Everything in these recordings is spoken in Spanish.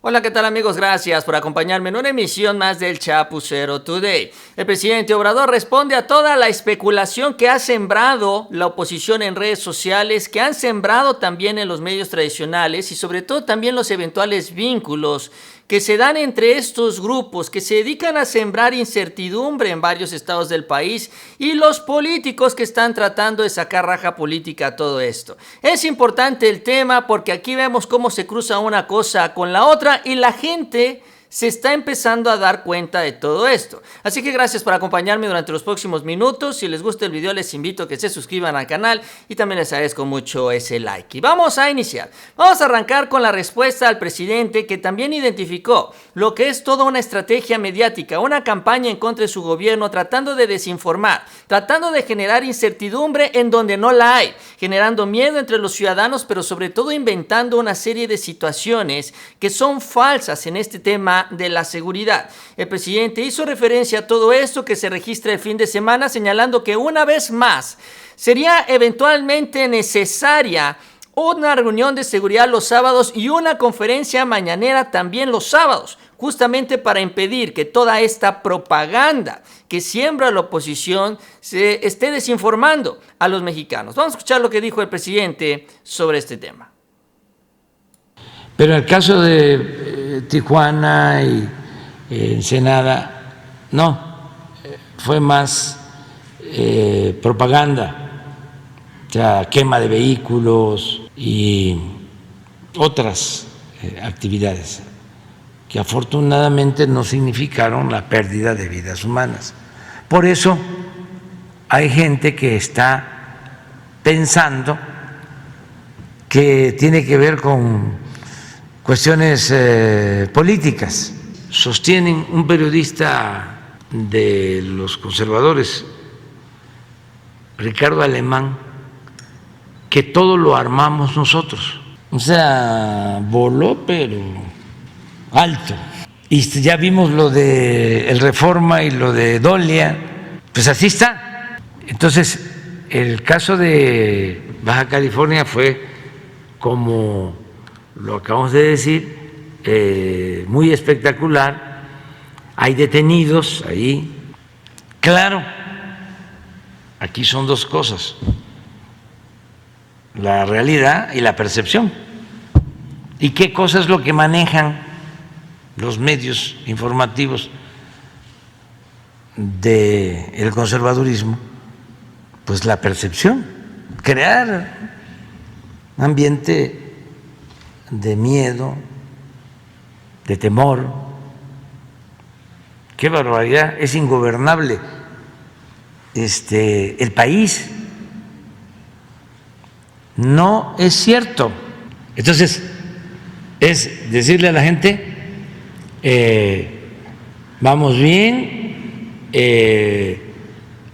Hola, ¿qué tal amigos? Gracias por acompañarme en una emisión más del Chapucero Today. El presidente Obrador responde a toda la especulación que ha sembrado la oposición en redes sociales, que han sembrado también en los medios tradicionales y sobre todo también los eventuales vínculos que se dan entre estos grupos que se dedican a sembrar incertidumbre en varios estados del país y los políticos que están tratando de sacar raja política a todo esto. Es importante el tema porque aquí vemos cómo se cruza una cosa con la otra y la gente se está empezando a dar cuenta de todo esto. Así que gracias por acompañarme durante los próximos minutos. Si les gusta el video, les invito a que se suscriban al canal y también les agradezco mucho ese like. Y vamos a iniciar. Vamos a arrancar con la respuesta al presidente, que también identificó lo que es toda una estrategia mediática, una campaña en contra de su gobierno, tratando de desinformar, tratando de generar incertidumbre en donde no la hay, generando miedo entre los ciudadanos, pero sobre todo inventando una serie de situaciones que son falsas en este tema de la seguridad. El presidente hizo referencia a todo esto que se registra el fin de semana, señalando que una vez más sería eventualmente necesaria una reunión de seguridad los sábados y una conferencia mañanera también los sábados, justamente para impedir que toda esta propaganda que siembra la oposición se esté desinformando a los mexicanos. Vamos a escuchar lo que dijo el presidente sobre este tema. Pero en el caso de Tijuana y Ensenada, no, fue más propaganda, o sea, quema de vehículos y otras actividades que afortunadamente no significaron la pérdida de vidas humanas. Por eso hay gente que está pensando que tiene que ver con cuestiones políticas. Sostienen un periodista de los conservadores, Ricardo Alemán, que todo lo armamos nosotros. O sea, voló pero alto. Y ya vimos lo de el Reforma y lo de Dolia, pues así está. Entonces, el caso de Baja California fue, como lo acabamos de decir, muy espectacular. Hay detenidos ahí. Claro, aquí son dos cosas: la realidad y la percepción. ¿Y qué cosa es lo que manejan los medios informativos del conservadurismo? Pues la percepción, crear un ambiente de miedo, de temor. Qué barbaridad, es ingobernable el país. No es cierto. Entonces, es decirle a la gente, vamos bien,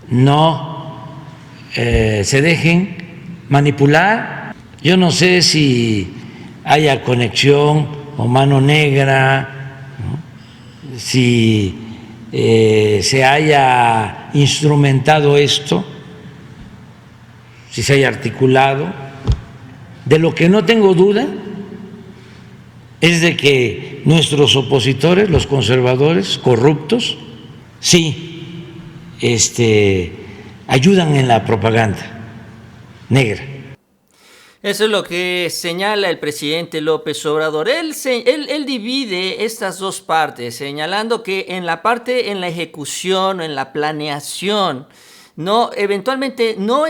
no se dejen manipular. Yo no sé si haya conexión o mano negra, ¿no? Si se haya instrumentado esto, si se haya articulado. De lo que no tengo duda es de que nuestros opositores, los conservadores corruptos, sí ayudan en la propaganda negra. Eso es lo que señala el presidente López Obrador. Él divide estas dos partes, señalando que en la parte, en la ejecución, en la planeación, no, eventualmente no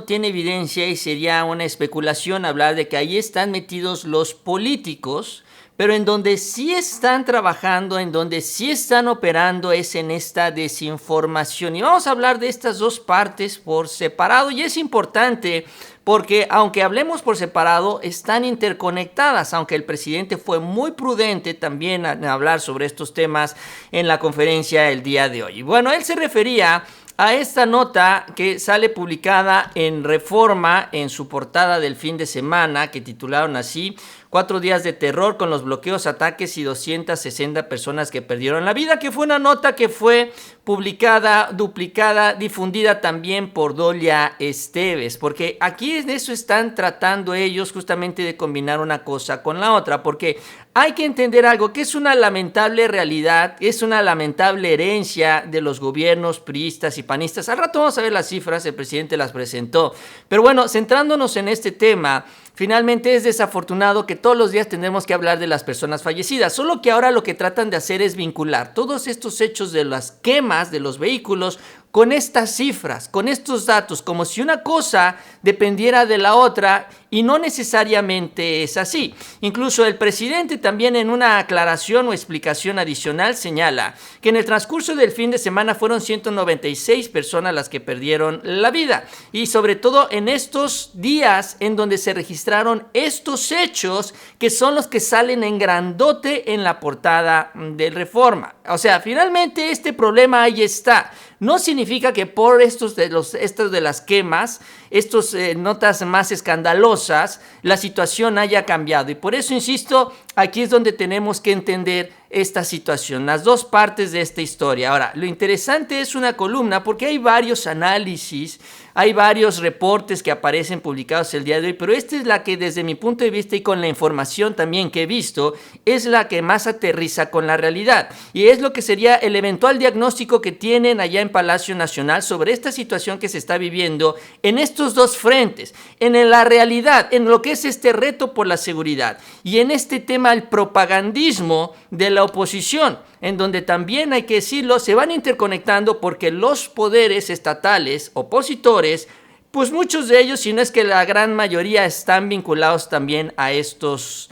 tiene evidencia y sería una especulación hablar de que ahí están metidos los políticos, pero en donde sí están trabajando, en donde sí están operando es en esta desinformación. Y vamos a hablar de estas dos partes por separado, y es importante porque aunque hablemos por separado, están interconectadas, aunque el presidente fue muy prudente también en hablar sobre estos temas en la conferencia el día de hoy. Y bueno, él se refería a esta nota que sale publicada en Reforma en su portada del fin de semana, que titularon así: 4 días de terror con los bloqueos, ataques y 260 personas que perdieron la vida, que fue una nota que fue publicada, duplicada, difundida también por Dolia Esteves, porque aquí de eso están tratando ellos, justamente de combinar una cosa con la otra, porque hay que entender algo que es una lamentable realidad, es una lamentable herencia de los gobiernos priistas y panistas. Al rato vamos a ver las cifras, el presidente las presentó. Pero bueno, centrándonos en este tema, finalmente es desafortunado que todos los días tendremos que hablar de las personas fallecidas, solo que ahora lo que tratan de hacer es vincular todos estos hechos de las quemas de los vehículos con estas cifras, con estos datos, como si una cosa dependiera de la otra, y no necesariamente es así. Incluso el presidente también en una aclaración o explicación adicional señala que en el transcurso del fin de semana fueron 196 personas las que perdieron la vida, y sobre todo en estos días en donde se registraron estos hechos que son los que salen en grandote en la portada del Reforma. O sea, finalmente este problema ahí está. No significa que por estos de las quemas, estas notas más escandalosas, la situación haya cambiado. Y por eso, insisto, aquí es donde tenemos que entender esta situación, las dos partes de esta historia. Ahora, lo interesante es una columna porque hay varios análisis, hay varios reportes que aparecen publicados el día de hoy, pero esta es la que desde mi punto de vista y con la información también que he visto, es la que más aterriza con la realidad. Y es lo que sería el eventual diagnóstico que tienen allá en Palacio Nacional sobre esta situación que se está viviendo en estos dos frentes, en la realidad, en lo que es este reto por la seguridad y en este tema el propagandismo de la oposición, en donde también hay que decirlo, se van interconectando porque los poderes estatales opositores, pues muchos de ellos, si no es que la gran mayoría, están vinculados también a estos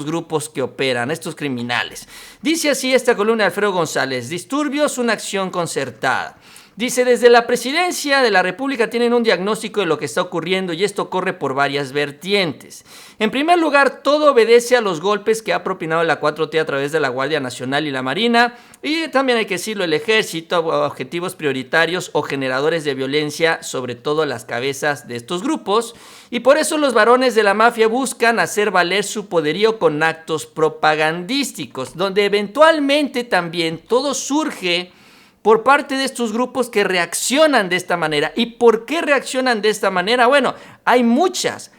grupos que operan, a estos criminales. Dice así esta columna de Alfredo González: disturbios, una acción concertada. Dice, desde la presidencia de la República tienen un diagnóstico de lo que está ocurriendo y esto corre por varias vertientes. En primer lugar, todo obedece a los golpes que ha propinado la 4T a través de la Guardia Nacional y la Marina, y también hay que decirlo, el Ejército, objetivos prioritarios o generadores de violencia, sobre todo las cabezas de estos grupos, y por eso los varones de la mafia buscan hacer valer su poderío con actos propagandísticos, donde eventualmente también todo surge por parte de estos grupos que reaccionan de esta manera. ¿Y por qué reaccionan de esta manera? Bueno, hay muchas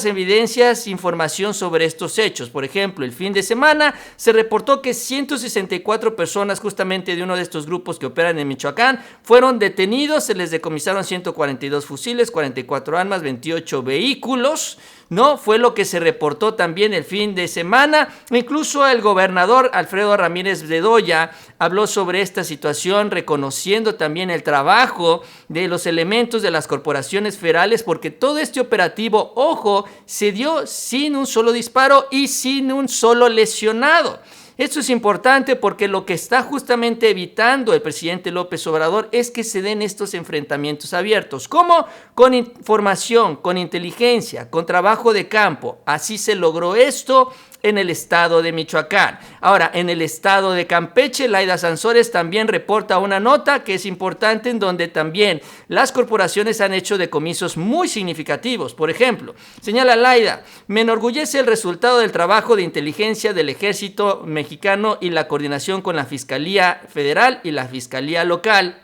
evidencias, información sobre estos hechos. Por ejemplo, el fin de semana se reportó que 164 personas justamente de uno de estos grupos que operan en Michoacán fueron detenidos, se les decomisaron 142 fusiles, 44 armas, 28 vehículos, ¿no? Fue lo que se reportó también el fin de semana. Incluso el gobernador Alfredo Ramírez Bedoya habló sobre esta situación, reconociendo también el trabajo de los elementos de las corporaciones federales, porque todo este operativo, ojo, se dio sin un solo disparo y sin un solo lesionado. Esto es importante porque lo que está justamente evitando el presidente López Obrador es que se den estos enfrentamientos abiertos. ¿Cómo? Con información, con inteligencia, con trabajo de campo. Así se logró esto en el estado de Michoacán. Ahora, en el estado de Campeche, Laida Sansores también reporta una nota que es importante, en donde también las corporaciones han hecho decomisos muy significativos. Por ejemplo, señala Laida: me enorgullece el resultado del trabajo de inteligencia del Ejército mexicano y la coordinación con la Fiscalía Federal y la Fiscalía Local,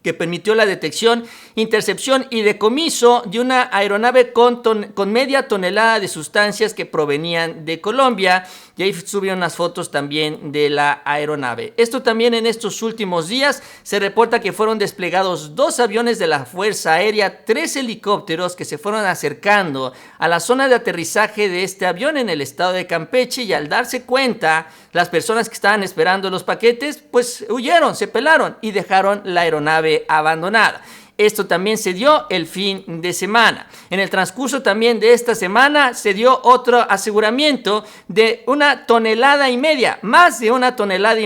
que permitió la detección, intercepción y decomiso de una aeronave con media tonelada de sustancias que provenían de Colombia, y ahí subieron unas fotos también de la aeronave. Esto también en estos últimos días se reporta que fueron desplegados 2 aviones de la Fuerza Aérea, 3 helicópteros que se fueron acercando a la zona de aterrizaje de este avión en el estado de Campeche, y al darse cuenta las personas que estaban esperando los paquetes, pues huyeron, se pelaron y dejaron la aeronave abandonada. Esto también se dio el fin de semana. En el transcurso también de esta semana se dio otro aseguramiento de 1,5 toneladas, más de 1,5 toneladas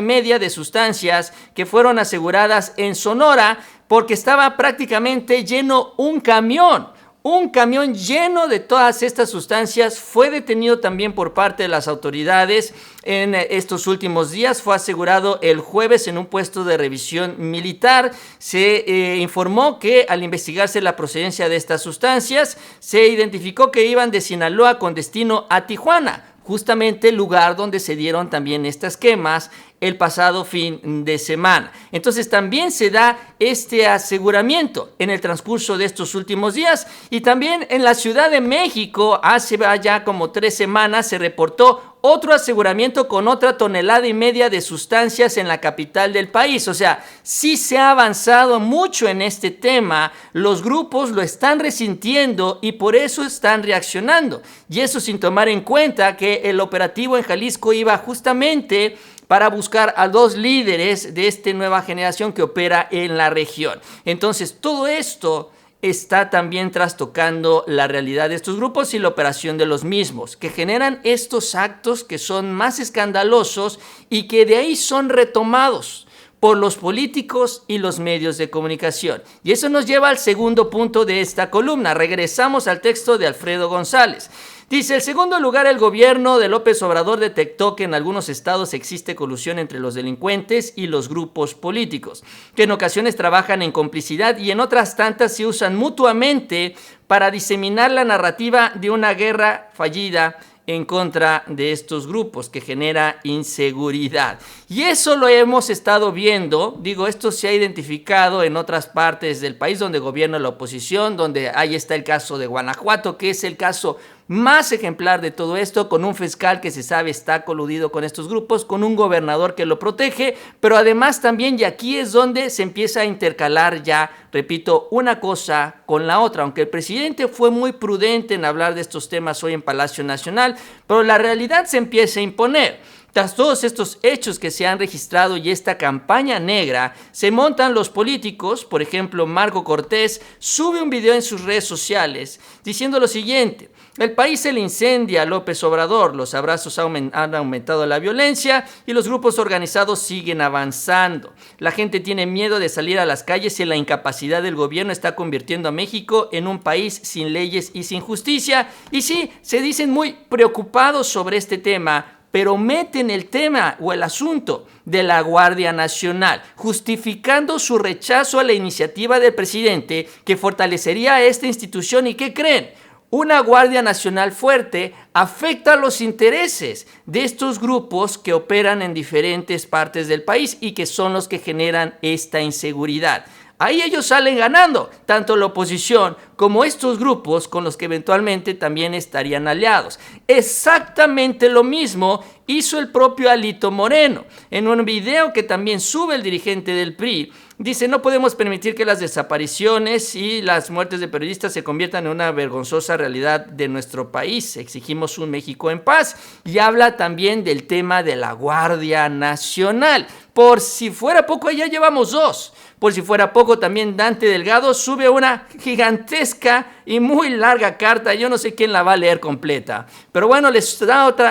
de sustancias que fueron aseguradas en Sonora, porque estaba prácticamente lleno un camión. Un camión lleno de todas estas sustancias fue detenido también por parte de las autoridades en estos últimos días. Fue asegurado el jueves en un puesto de revisión militar. Se informó que al investigarse la procedencia de estas sustancias, se identificó que iban de Sinaloa con destino a Tijuana, justamente el lugar donde se dieron también estas quemas el pasado fin de semana. Entonces también se da este aseguramiento en el transcurso de estos últimos días, y también en la Ciudad de México hace ya como 3 semanas se reportó otro aseguramiento con otra 1,5 toneladas de sustancias en la capital del país. O sea, sí se ha avanzado mucho en este tema, los grupos lo están resintiendo y por eso están reaccionando. Y eso sin tomar en cuenta que el operativo en Jalisco iba justamente para buscar a 2 líderes de esta nueva generación que opera en la región. Entonces, todo esto está también trastocando la realidad de estos grupos y la operación de los mismos, que generan estos actos que son más escandalosos y que de ahí son retomados por los políticos y los medios de comunicación. Y eso nos lleva al segundo punto de esta columna. Regresamos al texto de Alfredo González. Dice, en segundo lugar, el gobierno de López Obrador detectó que en algunos estados existe colusión entre los delincuentes y los grupos políticos, que en ocasiones trabajan en complicidad y en otras tantas se usan mutuamente para diseminar la narrativa de una guerra fallida en contra de estos grupos que genera inseguridad. Y eso lo hemos estado viendo, esto se ha identificado en otras partes del país donde gobierna la oposición, donde ahí está el caso de Guanajuato, que es el caso más ejemplar de todo esto, con un fiscal que se sabe está coludido con estos grupos, con un gobernador que lo protege, pero además también, y aquí es donde se empieza a intercalar ya, repito, una cosa con la otra, aunque el presidente fue muy prudente en hablar de estos temas hoy en Palacio Nacional, pero la realidad se empieza a imponer. Tras todos estos hechos que se han registrado y esta campaña negra, se montan los políticos. Por ejemplo, Marco Cortés sube un video en sus redes sociales diciendo lo siguiente: el país se le incendia a López Obrador, los abrazos han aumentado la violencia y los grupos organizados siguen avanzando. La gente tiene miedo de salir a las calles y la incapacidad del gobierno está convirtiendo a México en un país sin leyes y sin justicia. Y sí, se dicen muy preocupados sobre este tema, pero meten el tema o el asunto de la Guardia Nacional, justificando su rechazo a la iniciativa del presidente que fortalecería a esta institución. ¿Y qué creen? Una Guardia Nacional fuerte afecta los intereses de estos grupos que operan en diferentes partes del país y que son los que generan esta inseguridad. Ahí ellos salen ganando, tanto la oposición como estos grupos con los que eventualmente también estarían aliados. Exactamente lo mismo hizo el propio Alito Moreno. En un video que también sube el dirigente del PRI, dice: no podemos permitir que las desapariciones y las muertes de periodistas se conviertan en una vergonzosa realidad de nuestro país. Exigimos un México en paz. Y habla también del tema de la Guardia Nacional. Por si fuera poco, ya llevamos 2. Por si fuera poco, también Dante Delgado sube una gigantesca y muy larga carta. Yo no sé quién la va a leer completa. Pero bueno,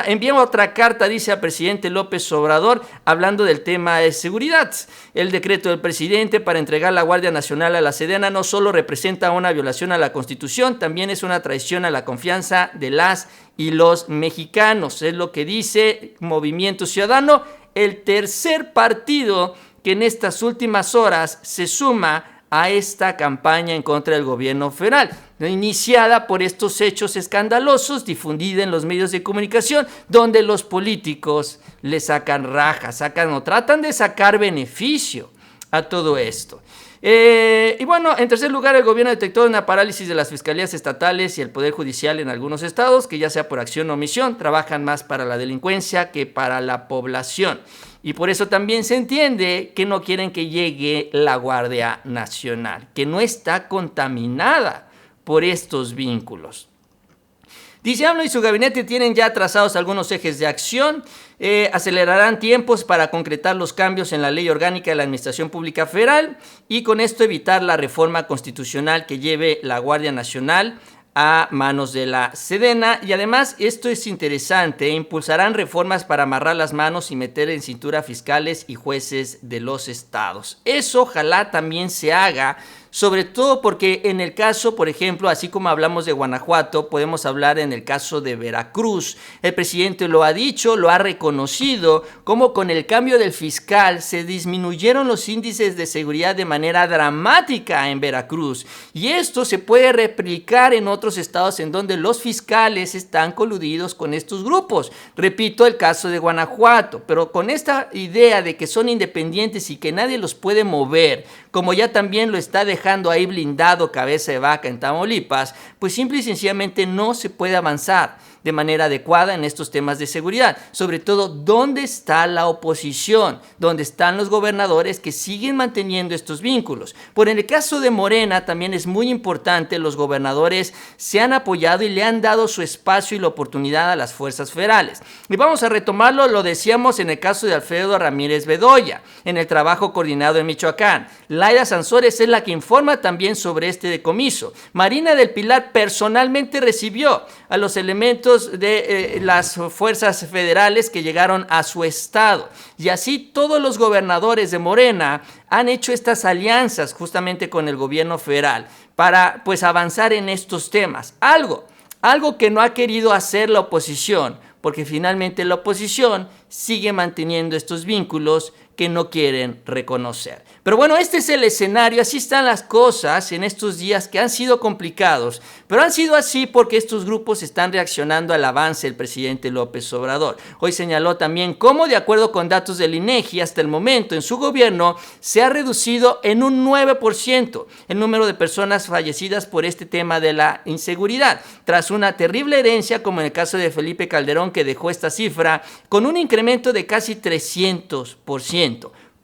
envía otra carta, dice, al presidente López Obrador, hablando del tema de seguridad. El decreto del presidente para entregar la Guardia Nacional a la Sedena no solo representa una violación a la Constitución, también es una traición a la confianza de las y los mexicanos. Es lo que dice Movimiento Ciudadano, el tercer partido que en estas últimas horas se suma a esta campaña en contra del gobierno federal, iniciada por estos hechos escandalosos, difundida en los medios de comunicación, donde los políticos le sacan rajas, tratan de sacar beneficio a todo esto. Y bueno, en tercer lugar, el gobierno detectó una parálisis de las fiscalías estatales y el Poder Judicial en algunos estados, que ya sea por acción o omisión, trabajan más para la delincuencia que para la población. Y por eso también se entiende que no quieren que llegue la Guardia Nacional, que no está contaminada por estos vínculos. Dice AMLO y su gabinete tienen ya trazados algunos ejes de acción, acelerarán tiempos para concretar los cambios en la ley orgánica de la Administración Pública Federal y con esto evitar la reforma constitucional que lleve la Guardia Nacional a manos de la Sedena. Y además, esto es interesante, impulsarán reformas para amarrar las manos y meter en cintura fiscales y jueces de los estados. Eso ojalá también se haga, sobre todo porque en el caso, por ejemplo, así como hablamos de Guanajuato, podemos hablar en el caso de Veracruz. El presidente lo ha dicho, lo ha reconocido, como con el cambio del fiscal se disminuyeron los índices de seguridad de manera dramática en Veracruz. Y esto se puede replicar en otros estados en donde los fiscales están coludidos con estos grupos. Repito, el caso de Guanajuato, pero con esta idea de que son independientes y que nadie los puede mover, como ya también lo está dejando ahí blindado Cabeza de Vaca en Tamaulipas, pues simple y sencillamente no se puede avanzar. de manera adecuada en estos temas de seguridad. Sobre todo, ¿dónde está la oposición? ¿Dónde están los gobernadores que siguen manteniendo estos vínculos? Por en el caso de Morena también es muy importante, los gobernadores se han apoyado y le han dado su espacio y la oportunidad a las fuerzas federales. Y vamos a retomarlo, lo decíamos en el caso de Alfredo Ramírez Bedoya, en el trabajo coordinado en Michoacán. Laida Sansores es la que informa también sobre este decomiso. Marina del Pilar personalmente recibió a los elementos de las fuerzas federales que llegaron a su estado. Y así todos los gobernadores de Morena han hecho estas alianzas justamente con el gobierno federal para pues avanzar en estos temas. Algo que no ha querido hacer la oposición, porque finalmente la oposición sigue manteniendo estos vínculos que no quieren reconocer. Pero bueno, este es el escenario, así están las cosas en estos días que han sido complicados, pero han sido así porque estos grupos están reaccionando al avance del presidente López Obrador. Hoy señaló también cómo, de acuerdo con datos del INEGI, hasta el momento en su gobierno se ha reducido en un 9% el número de personas fallecidas por este tema de la inseguridad, tras una terrible herencia como en el caso de Felipe Calderón, que dejó esta cifra con un incremento de casi 300%.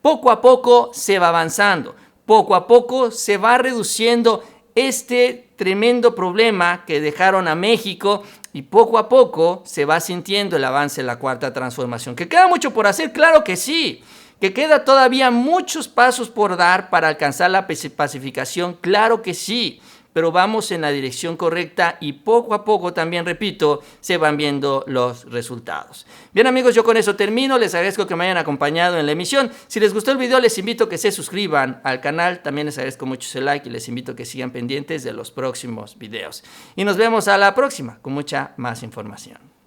Poco a poco se va avanzando, poco a poco se va reduciendo este tremendo problema que dejaron a México y poco a poco se va sintiendo el avance de la Cuarta Transformación. ¿Que queda mucho por hacer? Claro que sí. ¿Que queda todavía muchos pasos por dar para alcanzar la pacificación? Claro que sí. Pero vamos en la dirección correcta y poco a poco, también repito, se van viendo los resultados. Bien amigos, yo con eso termino. Les agradezco que me hayan acompañado en la emisión. Si les gustó el video, les invito a que se suscriban al canal. También les agradezco mucho ese like y les invito a que sigan pendientes de los próximos videos. Y nos vemos a la próxima con mucha más información.